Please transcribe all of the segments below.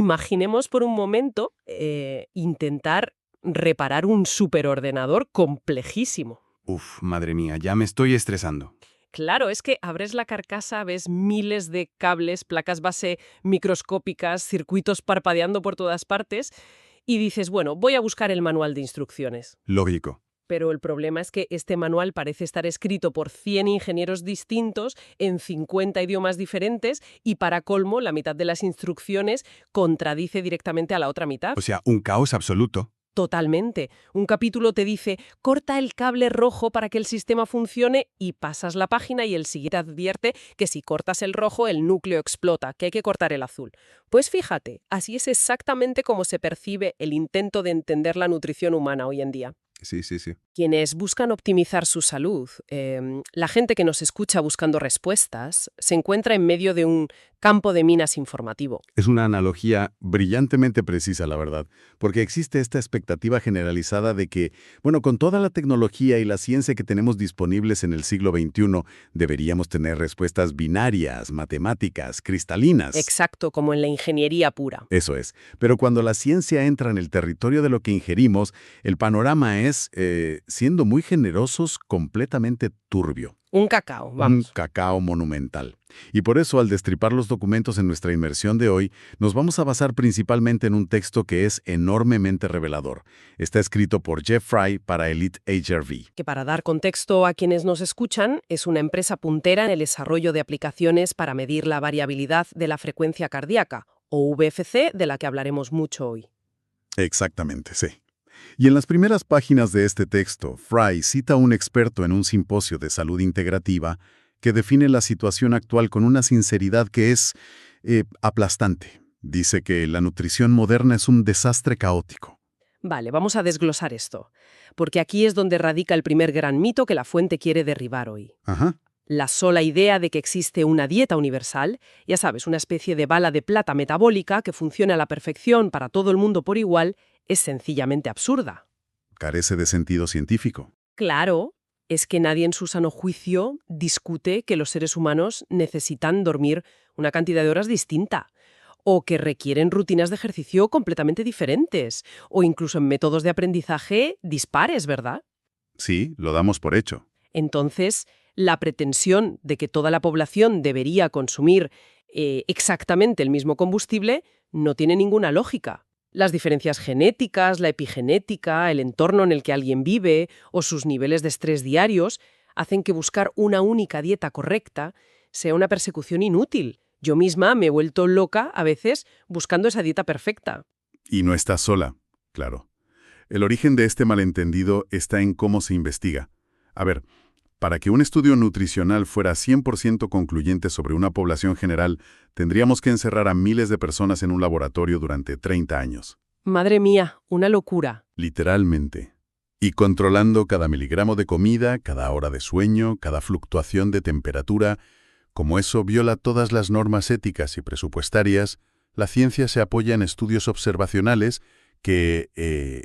Imaginemos por un momento intentar reparar un superordenador complejísimo. Uf, madre mía, ya me estoy estresando. Claro, es que abres la carcasa, ves miles de cables, placas base microscópicas, circuitos parpadeando por todas partes y dices, bueno, voy a buscar el manual de instrucciones. Lógico. Pero el problema es que este manual parece estar escrito por 100 ingenieros distintos en 50 idiomas diferentes y, para colmo, la mitad de las instrucciones contradice directamente a la otra mitad. O sea, un caos absoluto. Totalmente. Un capítulo te dice, corta el cable rojo para que el sistema funcione y pasas la página y el siguiente advierte que si cortas el rojo el núcleo explota, que hay que cortar el azul. Pues fíjate, así es exactamente como se percibe el intento de entender la nutrición humana hoy en día. Sí, sí, sí. Quienes buscan optimizar su salud, la gente que nos escucha buscando respuestas, se encuentra en medio de un campo de minas informativo. Es una analogía brillantemente precisa, la verdad, porque existe esta expectativa generalizada de que, bueno, con toda la tecnología y la ciencia que tenemos disponibles en el siglo XXI, deberíamos tener respuestas binarias, matemáticas, cristalinas. Exacto, como en la ingeniería pura. Eso es. Pero cuando la ciencia entra en el territorio de lo que ingerimos, el panorama es, siendo muy generosos, completamente turbio. Un cacao, Un vamos. cacao monumental. Y por eso, al destripar los documentos en nuestra inmersión de hoy, nos vamos a basar principalmente en un texto que es enormemente revelador. Está escrito por Jeff Fry para Elite HRV. Que, para dar contexto a quienes nos escuchan, es una empresa puntera en el desarrollo de aplicaciones para medir la variabilidad de la frecuencia cardíaca, o VFC, de la que hablaremos mucho hoy. Exactamente, sí. Y en las primeras páginas de este texto, Fry cita a un experto en un simposio de salud integrativa que define la situación actual con una sinceridad que es aplastante. Dice que la nutrición moderna es un desastre caótico. Vale, vamos a desglosar esto, porque aquí es donde radica el primer gran mito que la fuente quiere derribar hoy. Ajá. La sola idea de que existe una dieta universal, ya sabes, una especie de bala de plata metabólica que funciona a la perfección para todo el mundo por igual, es sencillamente absurda. Carece de sentido científico. Claro, es que nadie en su sano juicio discute que los seres humanos necesitan dormir una cantidad de horas distinta, o que requieren rutinas de ejercicio completamente diferentes, o incluso en métodos de aprendizaje dispares, ¿verdad? Sí, lo damos por hecho. Entonces, la pretensión de que toda la población debería consumir exactamente el mismo combustible no tiene ninguna lógica. Las diferencias genéticas, la epigenética, el entorno en el que alguien vive o sus niveles de estrés diarios hacen que buscar una única dieta correcta sea una persecución inútil. Yo misma me he vuelto loca a veces buscando esa dieta perfecta. Y no estás sola, claro. El origen de este malentendido está en cómo se investiga. A ver, para que un estudio nutricional fuera 100% concluyente sobre una población general, tendríamos que encerrar a miles de personas en un laboratorio durante 30 años. Madre mía, una locura. Literalmente. Y controlando cada miligramo de comida, cada hora de sueño, cada fluctuación de temperatura. Como eso viola todas las normas éticas y presupuestarias, la ciencia se apoya en estudios observacionales que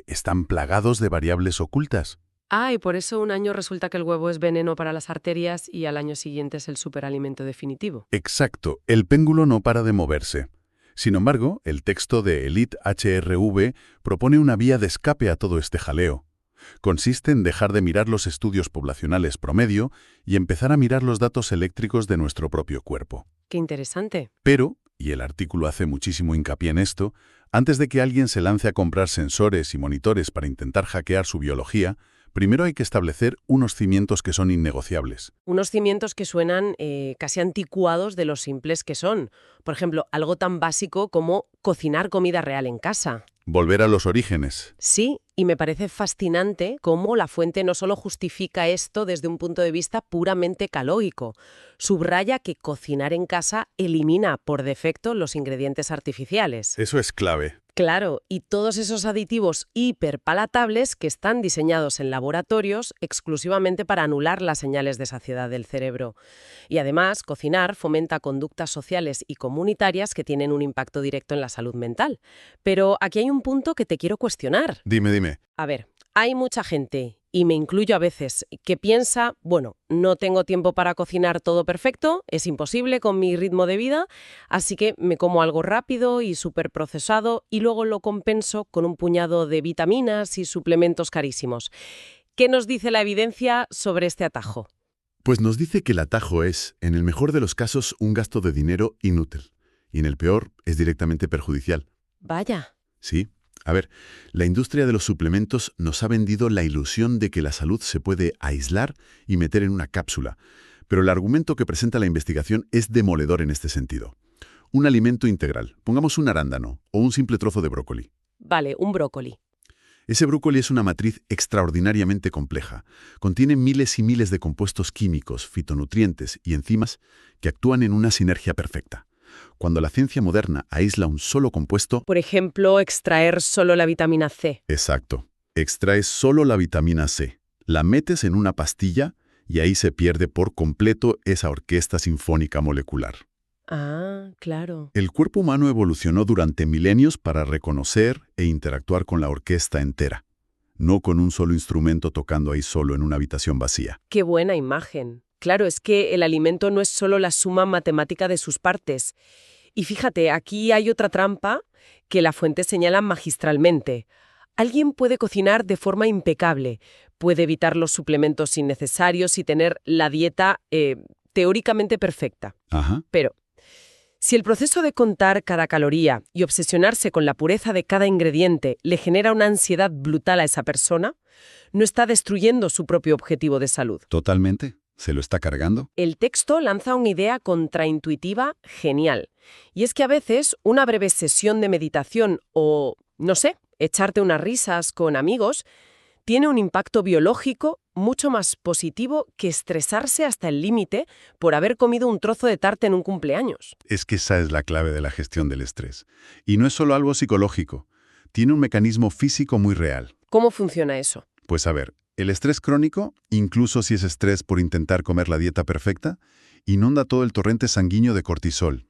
están plagados de variables ocultas. Ah, y por eso un año resulta que el huevo es veneno para las arterias y al año siguiente es el superalimento definitivo. Exacto, el péndulo no para de moverse. Sin embargo, el texto de Elite HRV propone una vía de escape a todo este jaleo. Consiste en dejar de mirar los estudios poblacionales promedio y empezar a mirar los datos eléctricos de nuestro propio cuerpo. Qué interesante. Pero, y el artículo hace muchísimo hincapié en esto, antes de que alguien se lance a comprar sensores y monitores para intentar hackear su biología, primero hay que establecer unos cimientos que son innegociables. Unos cimientos que suenan casi anticuados de lo simples que son. Por ejemplo, algo tan básico como cocinar comida real en casa. Volver a los orígenes. Sí, y me parece fascinante cómo la fuente no solo justifica esto desde un punto de vista puramente calórico. Subraya que cocinar en casa elimina por defecto los ingredientes artificiales. Eso es clave. Claro, y todos esos aditivos hiperpalatables que están diseñados en laboratorios exclusivamente para anular las señales de saciedad del cerebro. Y además, cocinar fomenta conductas sociales y comunitarias que tienen un impacto directo en la salud mental. Pero aquí hay un punto que te quiero cuestionar. Dime. A ver, hay mucha gente, y me incluyo a veces, que piensa, bueno, no tengo tiempo para cocinar todo perfecto, es imposible con mi ritmo de vida, así que me como algo rápido y súper procesado y luego lo compenso con un puñado de vitaminas y suplementos carísimos. ¿Qué nos dice la evidencia sobre este atajo? Pues nos dice que el atajo es, en el mejor de los casos, un gasto de dinero inútil. Y en el peor, es directamente perjudicial. Vaya. Sí. A ver, la industria de los suplementos nos ha vendido la ilusión de que la salud se puede aislar y meter en una cápsula. Pero el argumento que presenta la investigación es demoledor en este sentido. Un alimento integral, pongamos un arándano o un simple trozo de brócoli. Vale, un brócoli. Ese brócoli es una matriz extraordinariamente compleja. Contiene miles y miles de compuestos químicos, fitonutrientes y enzimas que actúan en una sinergia perfecta. Cuando la ciencia moderna aísla un solo compuesto... Por ejemplo, extraer solo la vitamina C. Exacto. Extraes solo la vitamina C, la metes en una pastilla y ahí se pierde por completo esa orquesta sinfónica molecular. Ah, claro. El cuerpo humano evolucionó durante milenios para reconocer e interactuar con la orquesta entera, no con un solo instrumento tocando ahí solo en una habitación vacía. Qué buena imagen. Claro, es que el alimento no es solo la suma matemática de sus partes. Y fíjate, aquí hay otra trampa que la fuente señala magistralmente. Alguien puede cocinar de forma impecable, puede evitar los suplementos innecesarios y tener la dieta teóricamente perfecta. Ajá. Pero si el proceso de contar cada caloría y obsesionarse con la pureza de cada ingrediente le genera una ansiedad brutal a esa persona, no está destruyendo su propio objetivo de salud. Totalmente. ¿Se lo está cargando? El texto lanza una idea contraintuitiva genial. Y es que a veces una breve sesión de meditación o, no sé, echarte unas risas con amigos tiene un impacto biológico mucho más positivo que estresarse hasta el límite por haber comido un trozo de tarta en un cumpleaños. Es que esa es la clave de la gestión del estrés. Y no es solo algo psicológico. Tiene un mecanismo físico muy real. ¿Cómo funciona eso? Pues a ver, el estrés crónico, incluso si es estrés por intentar comer la dieta perfecta, inunda todo el torrente sanguíneo de cortisol.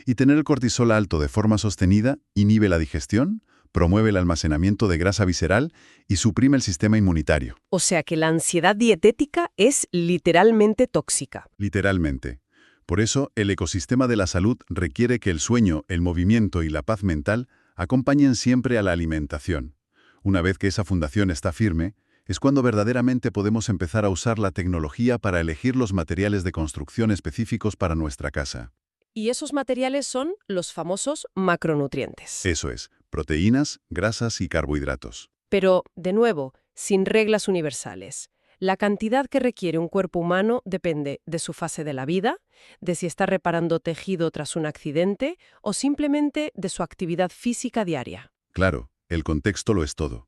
Y tener el cortisol alto de forma sostenida inhibe la digestión, promueve el almacenamiento de grasa visceral y suprime el sistema inmunitario. O sea que la ansiedad dietética es literalmente tóxica. Literalmente. Por eso, el ecosistema de la salud requiere que el sueño, el movimiento y la paz mental acompañen siempre a la alimentación. Una vez que esa fundación está firme, es cuando verdaderamente podemos empezar a usar la tecnología para elegir los materiales de construcción específicos para nuestra casa. Y esos materiales son los famosos macronutrientes. Eso es, proteínas, grasas y carbohidratos. Pero, de nuevo, sin reglas universales. La cantidad que requiere un cuerpo humano depende de su fase de la vida, de si está reparando tejido tras un accidente o simplemente de su actividad física diaria. Claro, el contexto lo es todo.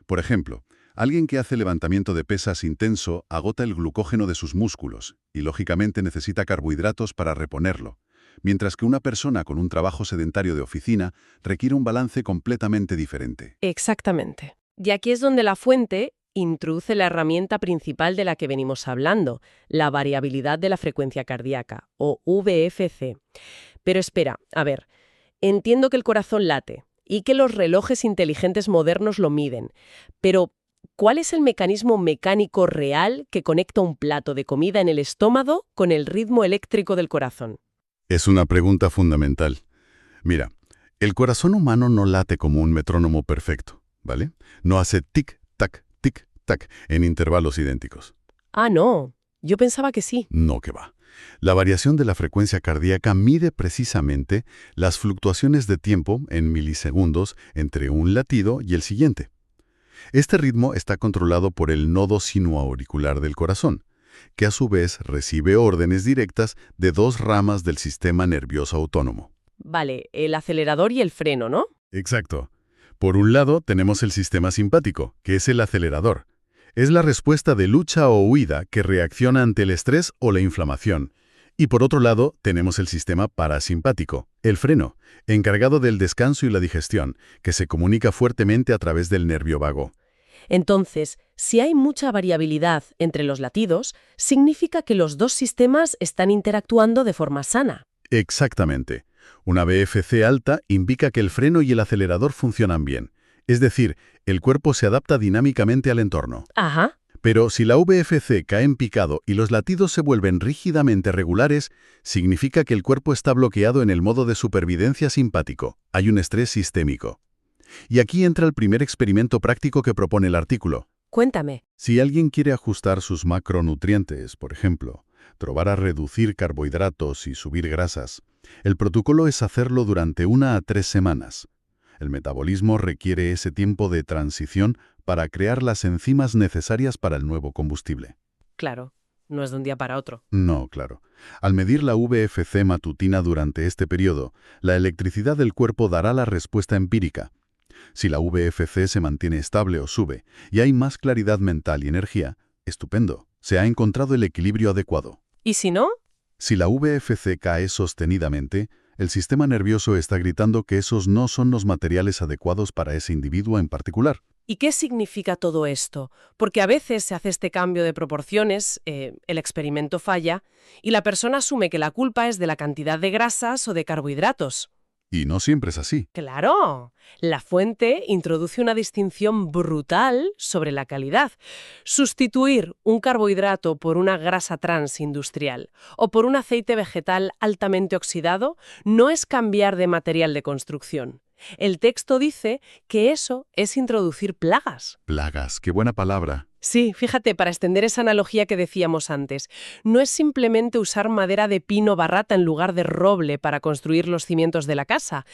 Por ejemplo, alguien que hace levantamiento de pesas intenso agota el glucógeno de sus músculos y, lógicamente, necesita carbohidratos para reponerlo, mientras que una persona con un trabajo sedentario de oficina requiere un balance completamente diferente. Exactamente. Y aquí es donde la fuente introduce la herramienta principal de la que venimos hablando, la variabilidad de la frecuencia cardíaca, o VFC. Pero espera, a ver, entiendo que el corazón late y que los relojes inteligentes modernos lo miden, pero ¿cuál es el mecanismo mecánico real que conecta un plato de comida en el estómago con el ritmo eléctrico del corazón? Es una pregunta fundamental. Mira, el corazón humano no late como un metrónomo perfecto, ¿vale? No hace tic-tac, tic-tac en intervalos idénticos. Ah, no. Yo pensaba que sí. No que va. La variación de la frecuencia cardíaca mide precisamente las fluctuaciones de tiempo en milisegundos entre un latido y el siguiente. Este ritmo está controlado por el nodo sinuoauricular del corazón, que a su vez recibe órdenes directas de dos ramas del sistema nervioso autónomo. Vale, el acelerador y el freno, ¿no? Exacto. Por un lado tenemos el sistema simpático, que es el acelerador. Es la respuesta de lucha o huida que reacciona ante el estrés o la inflamación. Y por otro lado tenemos el sistema parasimpático, el freno, encargado del descanso y la digestión, que se comunica fuertemente a través del nervio vago. Entonces, si hay mucha variabilidad entre los latidos, significa que los dos sistemas están interactuando de forma sana. Exactamente. Una VFC alta indica que el freno y el acelerador funcionan bien. Es decir, el cuerpo se adapta dinámicamente al entorno. Ajá. Pero si la VFC cae en picado y los latidos se vuelven rígidamente regulares, significa que el cuerpo está bloqueado en el modo de supervivencia simpático. Hay un estrés sistémico. Y aquí entra el primer experimento práctico que propone el artículo. Cuéntame. Si alguien quiere ajustar sus macronutrientes, por ejemplo, probar a reducir carbohidratos y subir grasas, el protocolo es hacerlo durante 1 a 3 semanas. El metabolismo requiere ese tiempo de transición para crear las enzimas necesarias para el nuevo combustible. Claro, no es de un día para otro. No, claro. Al medir la VFC matutina durante este periodo, la electricidad del cuerpo dará la respuesta empírica. Si la VFC se mantiene estable o sube, y hay más claridad mental y energía, estupendo, se ha encontrado el equilibrio adecuado. ¿Y si no? Si la VFC cae sostenidamente, el sistema nervioso está gritando que esos no son los materiales adecuados para ese individuo en particular. ¿Y qué significa todo esto? Porque a veces se hace este cambio de proporciones, el experimento falla, y la persona asume que la culpa es de la cantidad de grasas o de carbohidratos. Y no siempre es así. ¡Claro! La fuente introduce una distinción brutal sobre la calidad. Sustituir un carbohidrato por una grasa trans industrial o por un aceite vegetal altamente oxidado no es cambiar de material de construcción. El texto dice que eso es introducir plagas. Plagas, qué buena palabra. Sí, fíjate, para extender esa analogía que decíamos antes, no es simplemente usar madera de pino barata en lugar de roble para construir los cimientos de la casa,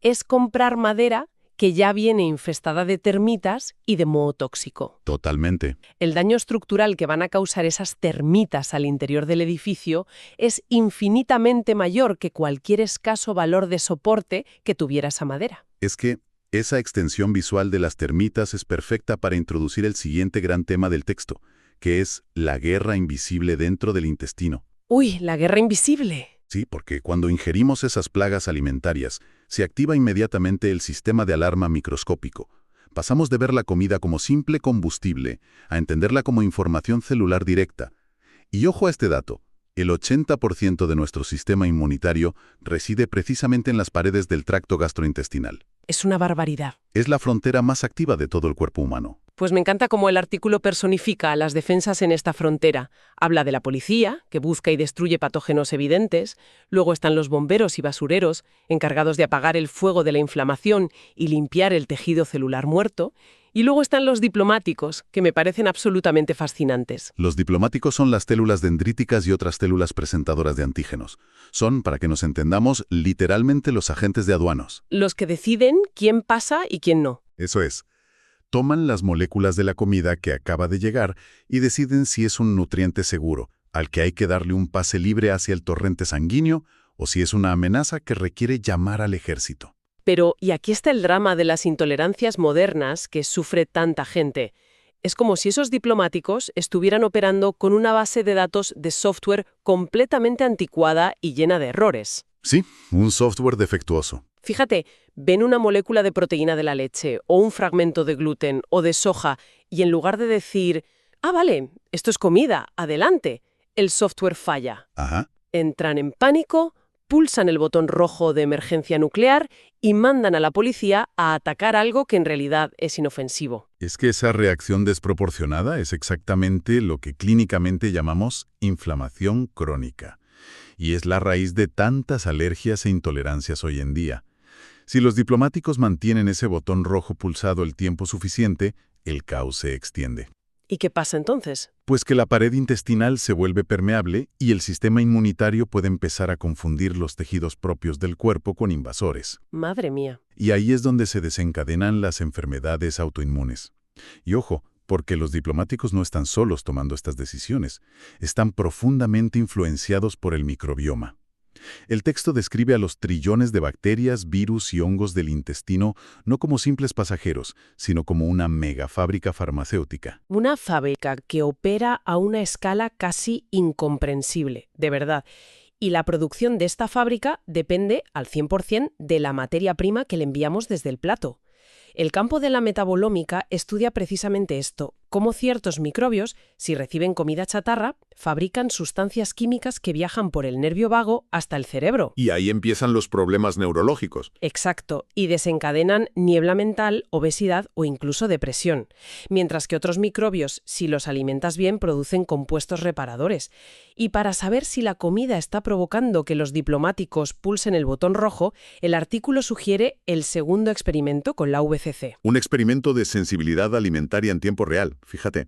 es comprar madera que ya viene infestada de termitas y de moho tóxico. Totalmente. El daño estructural que van a causar esas termitas al interior del edificio es infinitamente mayor que cualquier escaso valor de soporte que tuviera esa madera. Es que esa extensión visual de las termitas es perfecta para introducir el siguiente gran tema del texto, que es la guerra invisible dentro del intestino. ¡Uy, la guerra invisible! Sí, porque cuando ingerimos esas plagas alimentarias, se activa inmediatamente el sistema de alarma microscópico. Pasamos de ver la comida como simple combustible a entenderla como información celular directa. Y ojo a este dato, el 80% de nuestro sistema inmunitario reside precisamente en las paredes del tracto gastrointestinal. Es una barbaridad. Es la frontera más activa de todo el cuerpo humano. Pues me encanta cómo el artículo personifica a las defensas en esta frontera. Habla de la policía, que busca y destruye patógenos evidentes. Luego están los bomberos y basureros, encargados de apagar el fuego de la inflamación y limpiar el tejido celular muerto. Y luego están los diplomáticos, que me parecen absolutamente fascinantes. Los diplomáticos son las células dendríticas y otras células presentadoras de antígenos. Son, para que nos entendamos, literalmente los agentes de aduanos. Los que deciden quién pasa y quién no. Eso es. Toman las moléculas de la comida que acaba de llegar y deciden si es un nutriente seguro, al que hay que darle un pase libre hacia el torrente sanguíneo, o si es una amenaza que requiere llamar al ejército. Pero, y aquí está el drama de las intolerancias modernas que sufre tanta gente. Es como si esos diplomáticos estuvieran operando con una base de datos de software completamente anticuada y llena de errores. Sí, un software defectuoso. Fíjate, ven una molécula de proteína de la leche o un fragmento de gluten o de soja y en lugar de decir, vale, esto es comida, adelante, el software falla. Ajá. Entran en pánico, pulsan el botón rojo de emergencia nuclear y mandan a la policía a atacar algo que en realidad es inofensivo. Es que esa reacción desproporcionada es exactamente lo que clínicamente llamamos inflamación crónica. Y es la raíz de tantas alergias e intolerancias hoy en día. Si los diplomáticos mantienen ese botón rojo pulsado el tiempo suficiente, el caos se extiende. ¿Y qué pasa entonces? Pues que la pared intestinal se vuelve permeable y el sistema inmunitario puede empezar a confundir los tejidos propios del cuerpo con invasores. Madre mía. Y ahí es donde se desencadenan las enfermedades autoinmunes. Y ojo, porque los diplomáticos no están solos tomando estas decisiones, están profundamente influenciados por el microbioma. El texto describe a los trillones de bacterias, virus y hongos del intestino no como simples pasajeros, sino como una megafábrica farmacéutica. Una fábrica que opera a una escala casi incomprensible, de verdad. Y la producción de esta fábrica depende al 100% de la materia prima que le enviamos desde el plato. El campo de la metabolómica estudia precisamente esto, cómo ciertos microbios, si reciben comida chatarra, fabrican sustancias químicas que viajan por el nervio vago hasta el cerebro. Y ahí empiezan los problemas neurológicos. Exacto, y desencadenan niebla mental, obesidad o incluso depresión. Mientras que otros microbios, si los alimentas bien, producen compuestos reparadores. Y para saber si la comida está provocando que los diplomáticos pulsen el botón rojo, el artículo sugiere el segundo experimento con la VCC. Un experimento de sensibilidad alimentaria en tiempo real, fíjate.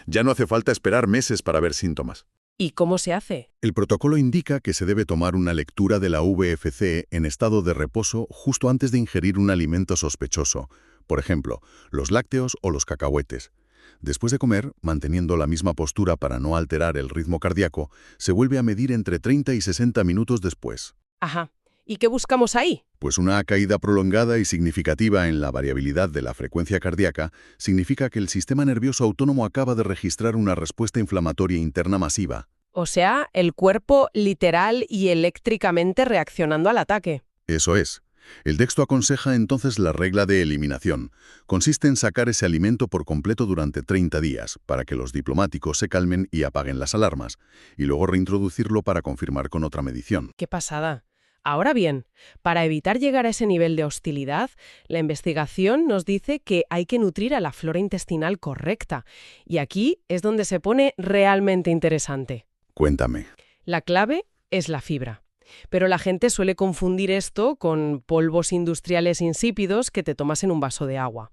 Ya no hace falta esperar meses para ver síntomas. ¿Y cómo se hace? El protocolo indica que se debe tomar una lectura de la VFC en estado de reposo justo antes de ingerir un alimento sospechoso, por ejemplo, los lácteos o los cacahuetes. Después de comer, manteniendo la misma postura para no alterar el ritmo cardíaco, se vuelve a medir entre 30 y 60 minutos después. Ajá. ¿Y qué buscamos ahí? Pues una caída prolongada y significativa en la variabilidad de la frecuencia cardíaca significa que el sistema nervioso autónomo acaba de registrar una respuesta inflamatoria interna masiva. O sea, el cuerpo literal y eléctricamente reaccionando al ataque. Eso es. El texto aconseja entonces la regla de eliminación. Consiste en sacar ese alimento por completo durante 30 días, para que los diplomáticos se calmen y apaguen las alarmas, y luego reintroducirlo para confirmar con otra medición. ¡Qué pasada! Ahora bien, para evitar llegar a ese nivel de hostilidad, la investigación nos dice que hay que nutrir a la flora intestinal correcta. Y aquí es donde se pone realmente interesante. Cuéntame. La clave es la fibra. Pero la gente suele confundir esto con polvos industriales insípidos que te tomas en un vaso de agua.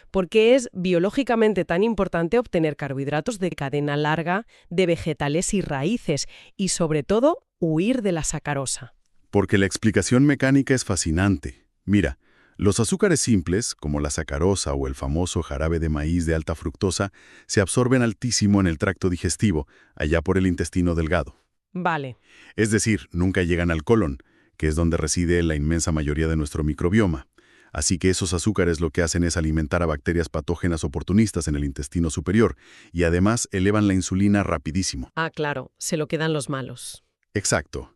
¿Por qué es biológicamente tan importante obtener carbohidratos de cadena larga, de vegetales y raíces? Y sobre todo, huir de la sacarosa. Porque la explicación mecánica es fascinante. Mira, los azúcares simples, como la sacarosa o el famoso jarabe de maíz de alta fructosa, se absorben altísimo en el tracto digestivo, allá por el intestino delgado. Vale. Es decir, nunca llegan al colon, que es donde reside la inmensa mayoría de nuestro microbioma. Así que esos azúcares lo que hacen es alimentar a bacterias patógenas oportunistas en el intestino superior y además elevan la insulina rapidísimo. Ah, claro, se lo quedan los malos. Exacto.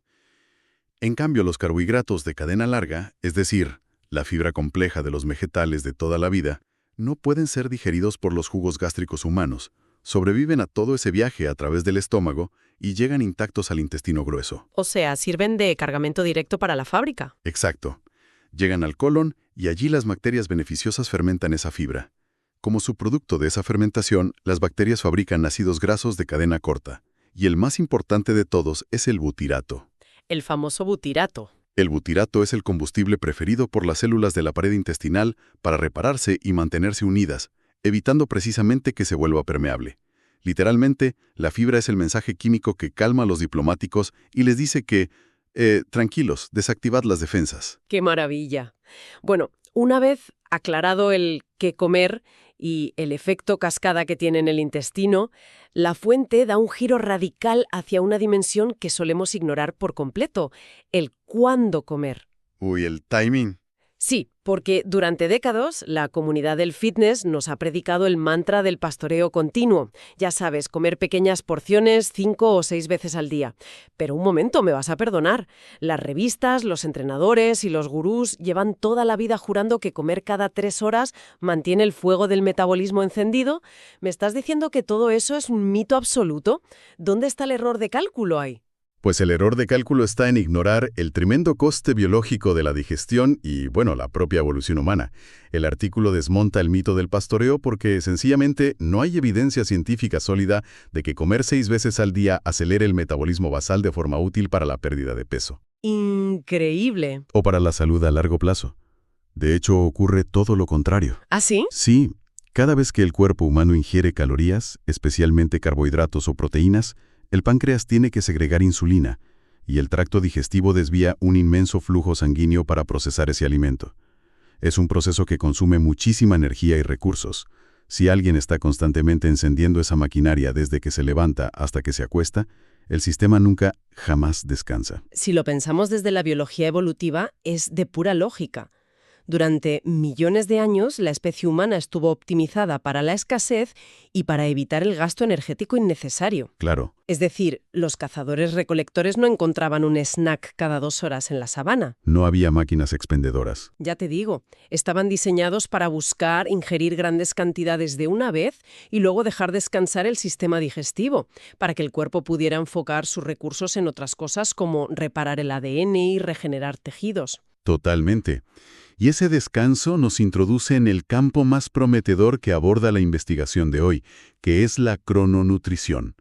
En cambio, los carbohidratos de cadena larga, es decir, la fibra compleja de los vegetales de toda la vida, no pueden ser digeridos por los jugos gástricos humanos. Sobreviven a todo ese viaje a través del estómago y llegan intactos al intestino grueso. O sea, sirven de cargamento directo para la fábrica. Exacto. Llegan al colon y allí las bacterias beneficiosas fermentan esa fibra. Como subproducto de esa fermentación, las bacterias fabrican ácidos grasos de cadena corta. Y el más importante de todos es el butirato. El famoso butirato. El butirato es el combustible preferido por las células de la pared intestinal para repararse y mantenerse unidas, evitando precisamente que se vuelva permeable. Literalmente, la fibra es el mensaje químico que calma a los diplomáticos y les dice que, tranquilos, desactivad las defensas. ¡Qué maravilla! Bueno, una vez aclarado el qué comer y el efecto cascada que tiene en el intestino, la fuente da un giro radical hacia una dimensión que solemos ignorar por completo, el cuándo comer. Uy, el timing. Sí, porque durante décadas la comunidad del fitness nos ha predicado el mantra del pastoreo continuo. Ya sabes, comer pequeñas porciones 5 o 6 veces al día. Pero un momento, me vas a perdonar. Las revistas, los entrenadores y los gurús llevan toda la vida jurando que comer cada 3 horas mantiene el fuego del metabolismo encendido. ¿Me estás diciendo que todo eso es un mito absoluto? ¿Dónde está el error de cálculo ahí? Pues el error de cálculo está en ignorar el tremendo coste biológico de la digestión y, bueno, la propia evolución humana. El artículo desmonta el mito del pastoreo porque, sencillamente, no hay evidencia científica sólida de que comer 6 veces al día acelere el metabolismo basal de forma útil para la pérdida de peso. Increíble. O para la salud a largo plazo. De hecho, ocurre todo lo contrario. ¿Ah, sí? Sí, cada vez que el cuerpo humano ingiere calorías, especialmente carbohidratos o proteínas, el páncreas tiene que segregar insulina, y el tracto digestivo desvía un inmenso flujo sanguíneo para procesar ese alimento. Es un proceso que consume muchísima energía y recursos. Si alguien está constantemente encendiendo esa maquinaria desde que se levanta hasta que se acuesta, el sistema nunca, jamás descansa. Si lo pensamos desde la biología evolutiva, es de pura lógica. Durante millones de años, la especie humana estuvo optimizada para la escasez y para evitar el gasto energético innecesario. Claro. Es decir, los cazadores-recolectores no encontraban un snack cada 2 horas en la sabana. No había máquinas expendedoras. Ya te digo, estaban diseñados para buscar, ingerir grandes cantidades de una vez y luego dejar descansar el sistema digestivo, para que el cuerpo pudiera enfocar sus recursos en otras cosas como reparar el ADN y regenerar tejidos. Totalmente. Y ese descanso nos introduce en el campo más prometedor que aborda la investigación de hoy, que es la crononutrición.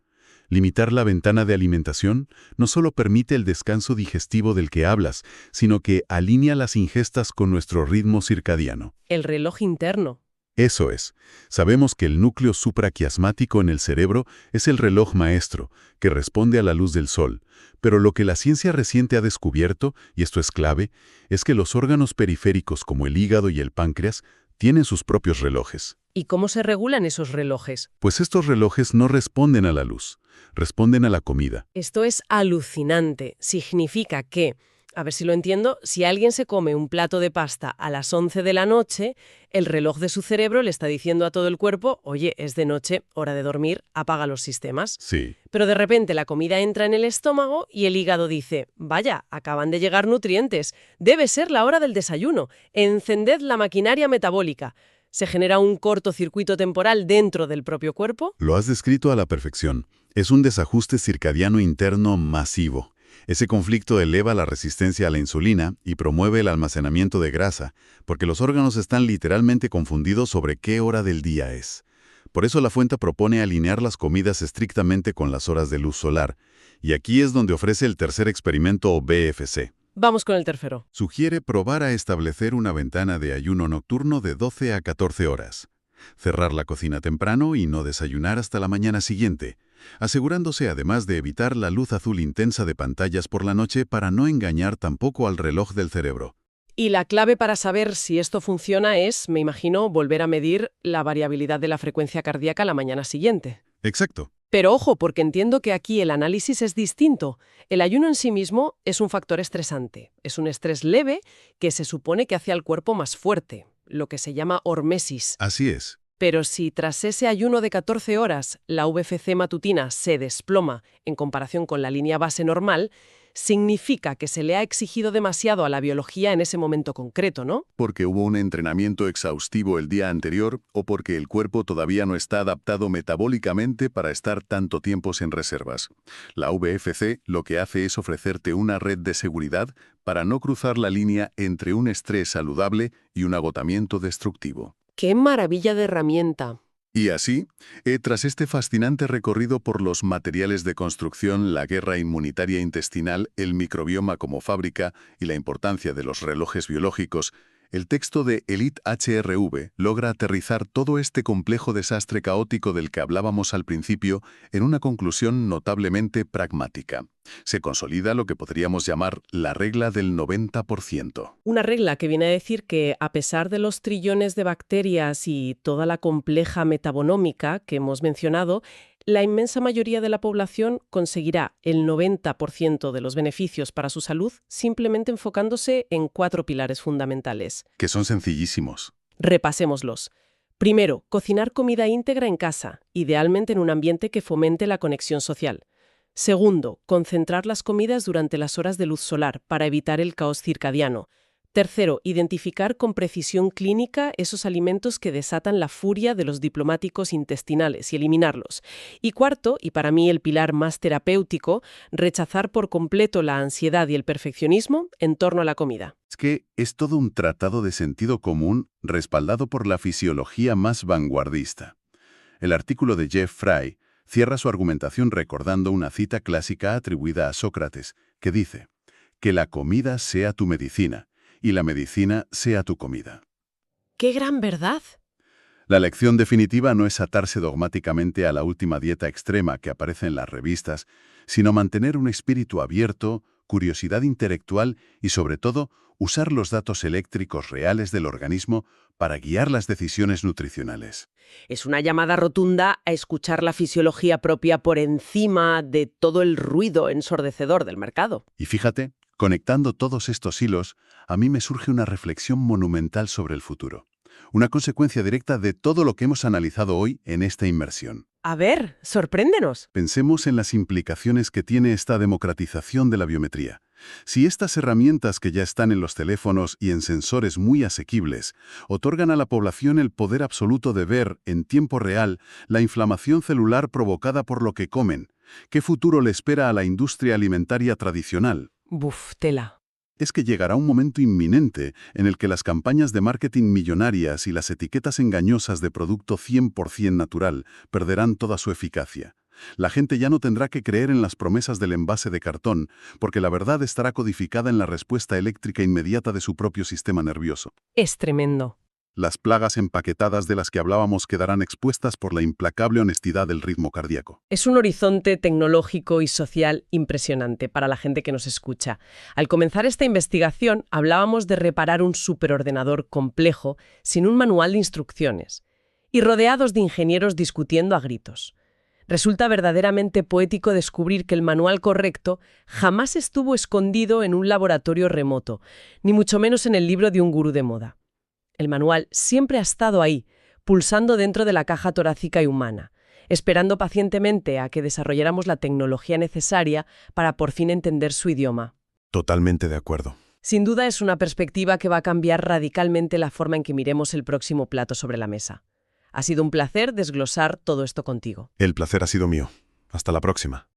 Limitar la ventana de alimentación no solo permite el descanso digestivo del que hablas, sino que alinea las ingestas con nuestro ritmo circadiano. El reloj interno. Eso es. Sabemos que el núcleo supraquiasmático en el cerebro es el reloj maestro, que responde a la luz del sol. Pero lo que la ciencia reciente ha descubierto, y esto es clave, es que los órganos periféricos como el hígado y el páncreas tienen sus propios relojes. ¿Y cómo se regulan esos relojes? Pues estos relojes no responden a la luz, responden a la comida. Esto es alucinante. Significa que, a ver si lo entiendo, si alguien se come un plato de pasta a las 11 de la noche, el reloj de su cerebro le está diciendo a todo el cuerpo, oye, es de noche, hora de dormir, apaga los sistemas. Sí. Pero de repente la comida entra en el estómago y el hígado dice, vaya, acaban de llegar nutrientes, debe ser la hora del desayuno, encended la maquinaria metabólica. Se genera un cortocircuito temporal dentro del propio cuerpo. Lo has descrito a la perfección. Es un desajuste circadiano interno masivo. Ese conflicto eleva la resistencia a la insulina y promueve el almacenamiento de grasa, porque los órganos están literalmente confundidos sobre qué hora del día es. Por eso la fuente propone alinear las comidas estrictamente con las horas de luz solar. Y aquí es donde ofrece el tercer experimento BFC. Vamos con el tercero. Sugiere probar a establecer una ventana de ayuno nocturno de 12 a 14 horas. Cerrar la cocina temprano y no desayunar hasta la mañana siguiente, asegurándose además de evitar la luz azul intensa de pantallas por la noche para no engañar tampoco al reloj del cerebro. Y la clave para saber si esto funciona es, me imagino, volver a medir la variabilidad de la frecuencia cardíaca la mañana siguiente. Exacto. Pero ojo, porque entiendo que aquí el análisis es distinto. El ayuno en sí mismo es un factor estresante. Es un estrés leve que se supone que hace al cuerpo más fuerte, lo que se llama hormesis. Así es. Pero si tras ese ayuno de 14 horas la VFC matutina se desploma en comparación con la línea base normal, significa que se le ha exigido demasiado a la biología en ese momento concreto, ¿no? Porque hubo un entrenamiento exhaustivo el día anterior o porque el cuerpo todavía no está adaptado metabólicamente para estar tanto tiempo sin reservas. La VFC lo que hace es ofrecerte una red de seguridad para no cruzar la línea entre un estrés saludable y un agotamiento destructivo. ¡Qué maravilla de herramienta! Y así, tras este fascinante recorrido por los materiales de construcción, la guerra inmunitaria intestinal, el microbioma como fábrica y la importancia de los relojes biológicos, el texto de Elite HRV logra aterrizar todo este complejo desastre caótico del que hablábamos al principio en una conclusión notablemente pragmática. Se consolida lo que podríamos llamar la regla del 90%. Una regla que viene a decir que, a pesar de los trillones de bacterias y toda la compleja metabonómica que hemos mencionado, la inmensa mayoría de la población conseguirá el 90% de los beneficios para su salud simplemente enfocándose en 4 pilares fundamentales. Que son sencillísimos. Repasémoslos. Primero, cocinar comida íntegra en casa, idealmente en un ambiente que fomente la conexión social. Segundo, concentrar las comidas durante las horas de luz solar para evitar el caos circadiano. Tercero, identificar con precisión clínica esos alimentos que desatan la furia de los diplomáticos intestinales y eliminarlos. Y cuarto, y para mí el pilar más terapéutico, rechazar por completo la ansiedad y el perfeccionismo en torno a la comida. Es que es todo un tratado de sentido común respaldado por la fisiología más vanguardista. El artículo de Jeff Fry cierra su argumentación recordando una cita clásica atribuida a Sócrates, que dice, que la comida sea tu medicina y la medicina sea tu comida. ¡Qué gran verdad! La lección definitiva no es atarse dogmáticamente a la última dieta extrema que aparece en las revistas, sino mantener un espíritu abierto, curiosidad intelectual y, sobre todo, usar los datos eléctricos reales del organismo para guiar las decisiones nutricionales. Es una llamada rotunda a escuchar la fisiología propia por encima de todo el ruido ensordecedor del mercado. Y fíjate, Conectando todos estos hilos, a mí me surge una reflexión monumental sobre el futuro. Una consecuencia directa de todo lo que hemos analizado hoy en esta inmersión. A ver, sorpréndenos. Pensemos en las implicaciones que tiene esta democratización de la biometría. Si estas herramientas que ya están en los teléfonos y en sensores muy asequibles otorgan a la población el poder absoluto de ver, en tiempo real, la inflamación celular provocada por lo que comen, ¿qué futuro le espera a la industria alimentaria tradicional? Buf, tela. Es que llegará un momento inminente en el que las campañas de marketing millonarias y las etiquetas engañosas de producto 100% natural perderán toda su eficacia. La gente ya no tendrá que creer en las promesas del envase de cartón, porque la verdad estará codificada en la respuesta eléctrica inmediata de su propio sistema nervioso. Es tremendo. Las plagas empaquetadas de las que hablábamos quedarán expuestas por la implacable honestidad del ritmo cardíaco. Es un horizonte tecnológico y social impresionante para la gente que nos escucha. Al comenzar esta investigación, hablábamos de reparar un superordenador complejo sin un manual de instrucciones y rodeados de ingenieros discutiendo a gritos. Resulta verdaderamente poético descubrir que el manual correcto jamás estuvo escondido en un laboratorio remoto, ni mucho menos en el libro de un gurú de moda. El manual siempre ha estado ahí, pulsando dentro de la caja torácica y humana, esperando pacientemente a que desarrolláramos la tecnología necesaria para por fin entender su idioma. Totalmente de acuerdo. Sin duda es una perspectiva que va a cambiar radicalmente la forma en que miremos el próximo plato sobre la mesa. Ha sido un placer desglosar todo esto contigo. El placer ha sido mío. Hasta la próxima.